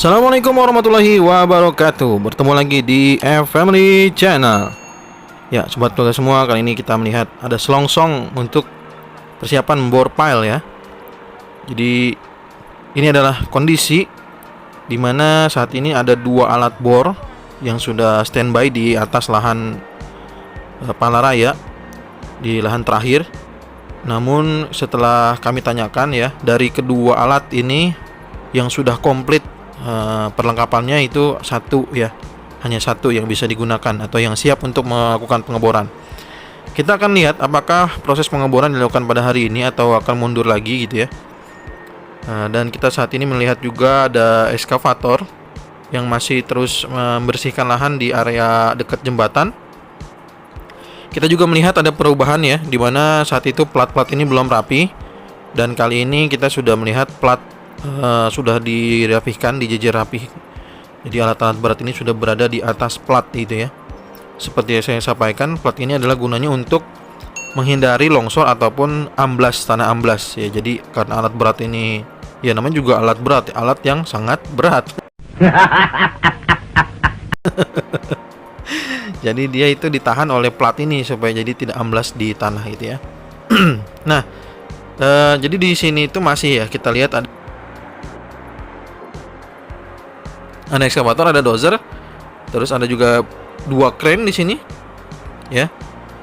Assalamualaikum warahmatullahi wabarakatuh. Bertemu lagi di Family Channel. Ya, sobat keluarga semua, kali ini kita melihat ada selongsong untuk persiapan bor pile ya. Jadi ini adalah kondisi di mana saat ini ada dua alat bor yang sudah standby di atas lahan Palaraya, di lahan terakhir. Namun setelah kami tanyakan ya, dari kedua alat ini yang sudah komplit perlengkapannya itu satu ya, hanya satu yang bisa digunakan atau yang siap untuk melakukan pengeboran. Kita akan lihat apakah proses pengeboran dilakukan pada hari ini atau akan mundur lagi gitu ya. Dan kita saat ini melihat juga ada eskavator yang masih terus membersihkan lahan di area dekat jembatan. Kita juga melihat ada perubahan ya, di mana saat itu plat-plat ini belum rapi, dan kali ini kita sudah melihat plat sudah dirapihkan, dijejer rapih. Jadi alat-alat berat ini sudah berada di atas plat gitu ya. Seperti yang saya sampaikan, plat ini adalah gunanya untuk menghindari longsor ataupun amblas, tanah amblas ya. Jadi karena alat berat ini ya namanya juga alat berat, alat yang sangat berat. Jadi dia itu ditahan oleh plat ini supaya jadi tidak amblas di tanah gitu ya. Nah, jadi di sini itu masih ya, kita lihat ada ekskavator, ada dozer, terus ada juga dua crane di sini, ya.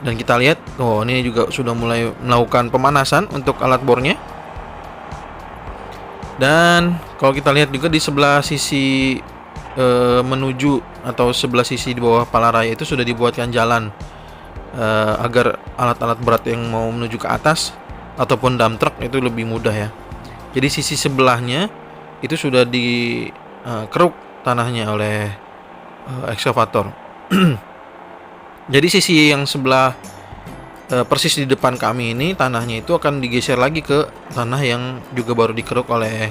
Dan kita lihat, oh ini juga sudah mulai melakukan pemanasan untuk alat bornya. Dan kalau kita lihat juga di sebelah sisi menuju atau sebelah sisi di bawah Palaraya itu sudah dibuatkan jalan agar alat-alat berat yang mau menuju ke atas ataupun dump truck itu lebih mudah ya. Jadi sisi sebelahnya itu sudah dikeruk tanahnya oleh ekskavator. Jadi sisi yang sebelah persis di depan kami ini, tanahnya itu akan digeser lagi ke tanah yang juga baru dikeruk oleh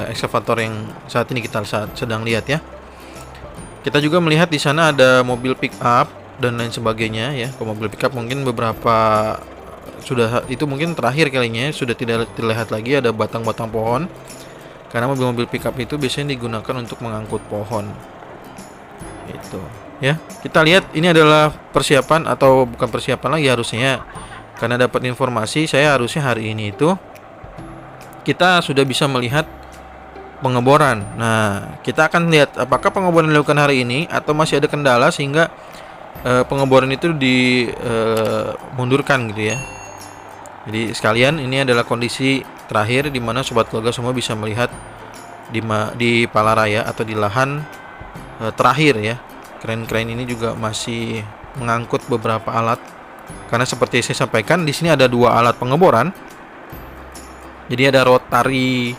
ekskavator yang saat ini kita sedang lihat ya. Kita juga melihat di sana ada mobil pick up dan lain sebagainya ya. Kalau mobil pick up mungkin beberapa sudah, itu mungkin terakhir kalinya sudah tidak terlihat lagi ada batang-batang pohon. Karena mobil-mobil pickup itu biasanya digunakan untuk mengangkut pohon. Itu, ya. Kita lihat ini adalah persiapan atau bukan persiapan lagi harusnya. Karena dapat informasi saya harusnya hari ini itu kita sudah bisa melihat pengeboran. Nah, kita akan lihat apakah pengeboran dilakukan hari ini atau masih ada kendala sehingga pengeboran itu dimundurkan gitu ya. Jadi sekalian, ini adalah kondisi terakhir di mana sobat keluarga semua bisa melihat di Palaraya atau di lahan terakhir ya. Kren-kren ini juga masih mengangkut beberapa alat. Karena seperti saya sampaikan, di sini ada dua alat pengeboran. Jadi ada rotary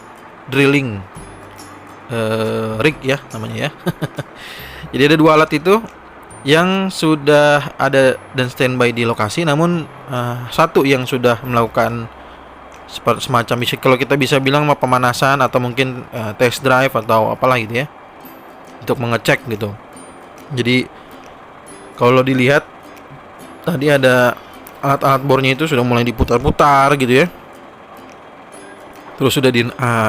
drilling rig ya namanya ya. Jadi ada dua alat itu yang sudah ada dan standby di lokasi, namun satu yang sudah melakukan semacam kalau kita bisa bilang pemanasan atau mungkin test drive atau apalah gitu ya, untuk mengecek gitu. Jadi kalau dilihat tadi ada alat-alat bornya itu sudah mulai diputar-putar gitu ya, terus sudah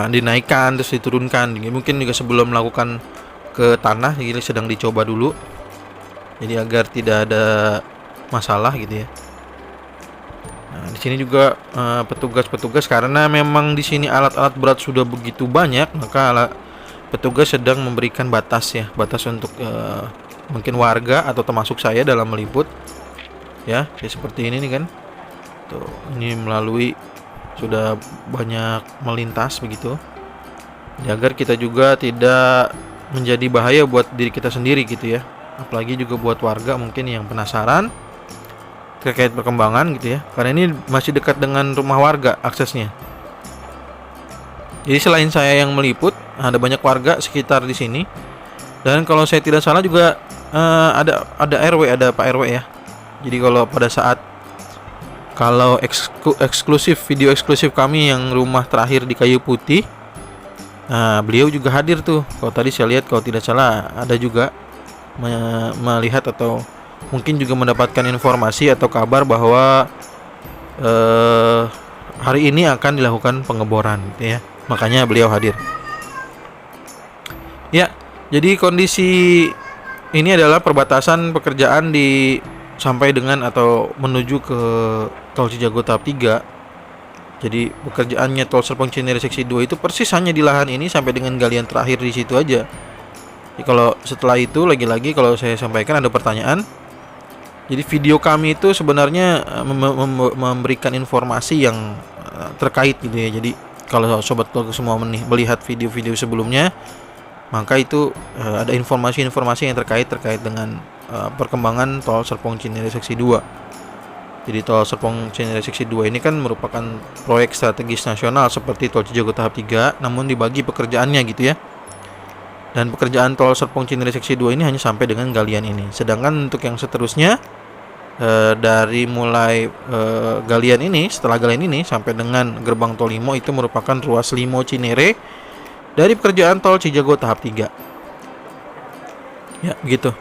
dinaikkan terus diturunkan. Mungkin juga sebelum melakukan ke tanah, jadi sedang dicoba dulu. Jadi agar tidak ada masalah gitu ya. Nah, di sini juga petugas-petugas, karena memang di sini alat-alat berat sudah begitu banyak, maka petugas sedang memberikan batas ya, batas untuk mungkin warga atau termasuk saya dalam meliput. Ya seperti ini nih kan. Tuh, ini melalui sudah banyak melintas begitu. Ya, agar kita juga tidak menjadi bahaya buat diri kita sendiri gitu ya. Apalagi juga buat warga mungkin yang penasaran terkait perkembangan gitu ya, karena ini masih dekat dengan rumah warga aksesnya. Jadi selain saya yang meliput, ada banyak warga sekitar di sini. Dan kalau saya tidak salah juga ada RW, ada Pak RW ya. Jadi kalau eksklusif, video eksklusif kami yang rumah terakhir di Kayu Putih, beliau juga hadir tuh. Kalau tadi saya lihat, kalau tidak salah ada juga melihat atau mungkin juga mendapatkan informasi atau kabar bahwa hari ini akan dilakukan pengeboran gitu ya. Makanya beliau hadir. Ya, jadi kondisi ini adalah perbatasan pekerjaan di sampai dengan atau menuju ke Tol Cijago tahap 3. Jadi pekerjaannya Tol Serpong Cinere seksi 2 itu persis hanya di lahan ini sampai dengan galian terakhir di situ aja. Jadi kalau setelah itu lagi-lagi kalau saya sampaikan ada pertanyaan. Jadi video kami itu sebenarnya memberikan informasi yang terkait gitu ya. Jadi kalau sobat vlog semua melihat video-video sebelumnya, maka itu ada informasi-informasi yang terkait dengan perkembangan Tol Serpong Cinere seksi 2. Jadi Tol Serpong Cinere seksi 2 ini kan merupakan proyek strategis nasional seperti Tol Cijago tahap 3, namun dibagi pekerjaannya gitu ya. Dan pekerjaan Tol Serpong Cinere seksi 2 ini hanya sampai dengan galian ini. Sedangkan untuk yang seterusnya dari mulai galian ini, setelah galian ini sampai dengan gerbang Tol Limo itu merupakan ruas Limo Cinere dari pekerjaan Tol Cijago tahap 3. Ya, begitu.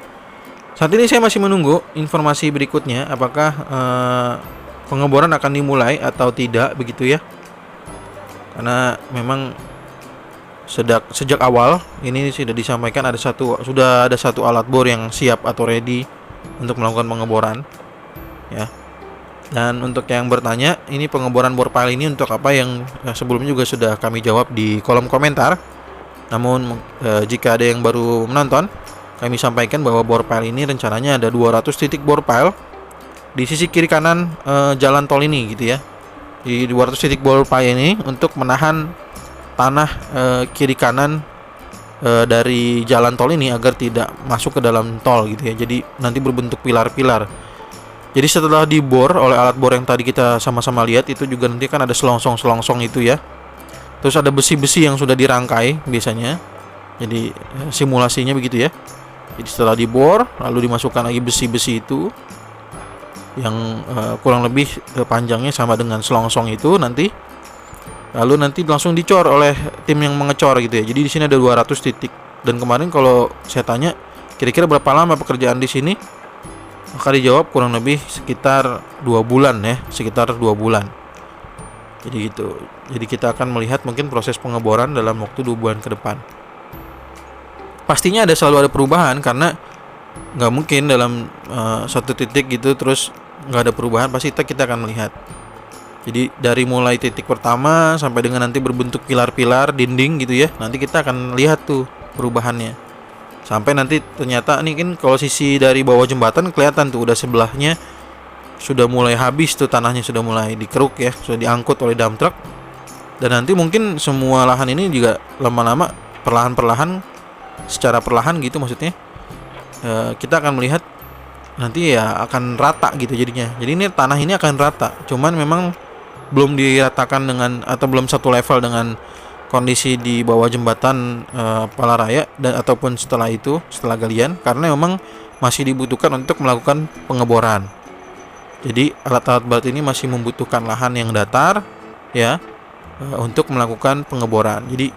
Saat ini saya masih menunggu informasi berikutnya apakah pengeboran akan dimulai atau tidak begitu ya. Karena memang sejak awal ini sudah disampaikan sudah ada satu alat bor yang siap atau ready untuk melakukan pengeboran ya. Dan untuk yang bertanya, ini pengeboran bor pile ini untuk apa, yang sebelumnya juga sudah kami jawab di kolom komentar. Namun jika ada yang baru menonton, kami sampaikan bahwa bor pile ini rencananya ada 200 titik bor pile di sisi kiri kanan jalan tol ini gitu ya. Di 200 titik bor pile ini untuk menahan tanah kiri kanan dari jalan tol ini agar tidak masuk ke dalam tol gitu ya. Jadi nanti berbentuk pilar-pilar. Jadi setelah dibor oleh alat bor yang tadi kita sama-sama lihat, itu juga nanti kan ada selongsong itu ya. Terus ada besi-besi yang sudah dirangkai biasanya. Jadi simulasinya begitu ya. Jadi setelah dibor lalu dimasukkan lagi besi-besi itu yang kurang lebih panjangnya sama dengan selongsong itu nanti. Lalu nanti langsung dicor oleh tim yang mengecor gitu ya. Jadi di sini ada 200 titik. Dan kemarin kalau saya tanya kira-kira berapa lama pekerjaan di sini, maka dijawab kurang lebih sekitar 2 bulan ya, sekitar 2 bulan. Jadi gitu. Jadi kita akan melihat mungkin proses pengeboran dalam waktu 2 bulan ke depan. Pastinya selalu ada perubahan karena nggak mungkin dalam satu titik gitu terus nggak ada perubahan. Pasti kita akan melihat. Jadi dari mulai titik pertama sampai dengan nanti berbentuk pilar-pilar dinding gitu ya, nanti kita akan lihat tuh perubahannya. Sampai nanti ternyata nih kan kalau sisi dari bawah jembatan kelihatan tuh udah sebelahnya sudah mulai habis tuh, tanahnya sudah mulai dikeruk ya, sudah diangkut oleh dump truck. Dan nanti mungkin semua lahan ini juga lama-lama perlahan-perlahan, secara perlahan gitu maksudnya, kita akan melihat nanti ya akan rata gitu jadinya. Jadi ini tanah ini akan rata, cuman memang belum diratakan dengan atau belum satu level dengan kondisi di bawah jembatan Palaraya dan ataupun setelah galian, karena memang masih dibutuhkan untuk melakukan pengeboran. Jadi alat-alat berat ini masih membutuhkan lahan yang datar ya untuk melakukan pengeboran. Jadi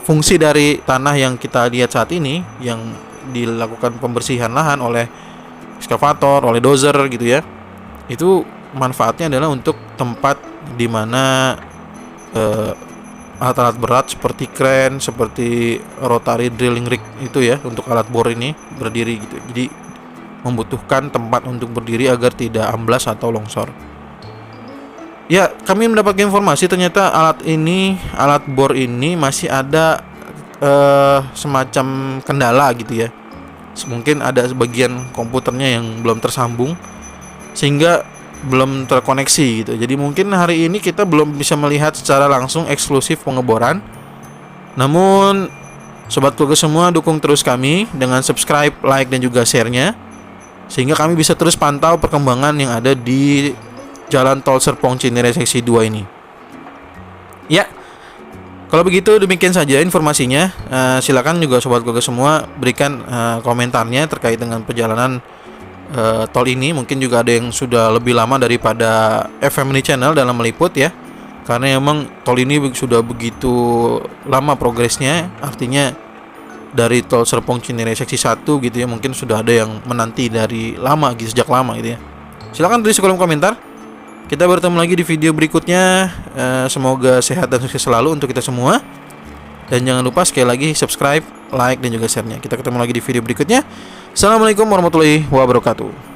fungsi dari tanah yang kita lihat saat ini yang dilakukan pembersihan lahan oleh ekskavator, oleh dozer gitu ya, itu manfaatnya adalah untuk tempat di mana alat-alat berat seperti kren, seperti rotary drilling rig itu ya, untuk alat bor ini berdiri gitu. Jadi membutuhkan tempat untuk berdiri agar tidak amblas atau longsor. Ya, kami mendapatkan informasi ternyata alat bor ini masih ada semacam kendala gitu ya. Mungkin ada sebagian komputernya yang belum tersambung sehingga belum terkoneksi gitu. Jadi mungkin hari ini kita belum bisa melihat secara langsung eksklusif pengeboran. Namun sobat vlogger semua, dukung terus kami dengan subscribe, like dan juga share-nya sehingga kami bisa terus pantau perkembangan yang ada di Jalan Tol Serpong Cinere seksi 2 ini. Ya. Kalau begitu demikian saja informasinya. Silakan juga sobat vlogger semua berikan komentarnya terkait dengan perjalanan tol ini. Mungkin juga ada yang sudah lebih lama daripada Family Channel dalam meliput ya, karena emang tol ini sudah begitu lama progresnya. Artinya dari Tol Serpong Cinere seksi 1 gitu ya, mungkin sudah ada yang menanti dari lama gitu, sejak lama gitu ya. Silakan tulis di kolom komentar. Kita bertemu lagi di video berikutnya. Semoga sehat dan sukses selalu untuk kita semua. Dan jangan lupa sekali lagi subscribe, like, dan juga share-nya. Kita ketemu lagi di video berikutnya. Assalamualaikum warahmatullahi wabarakatuh.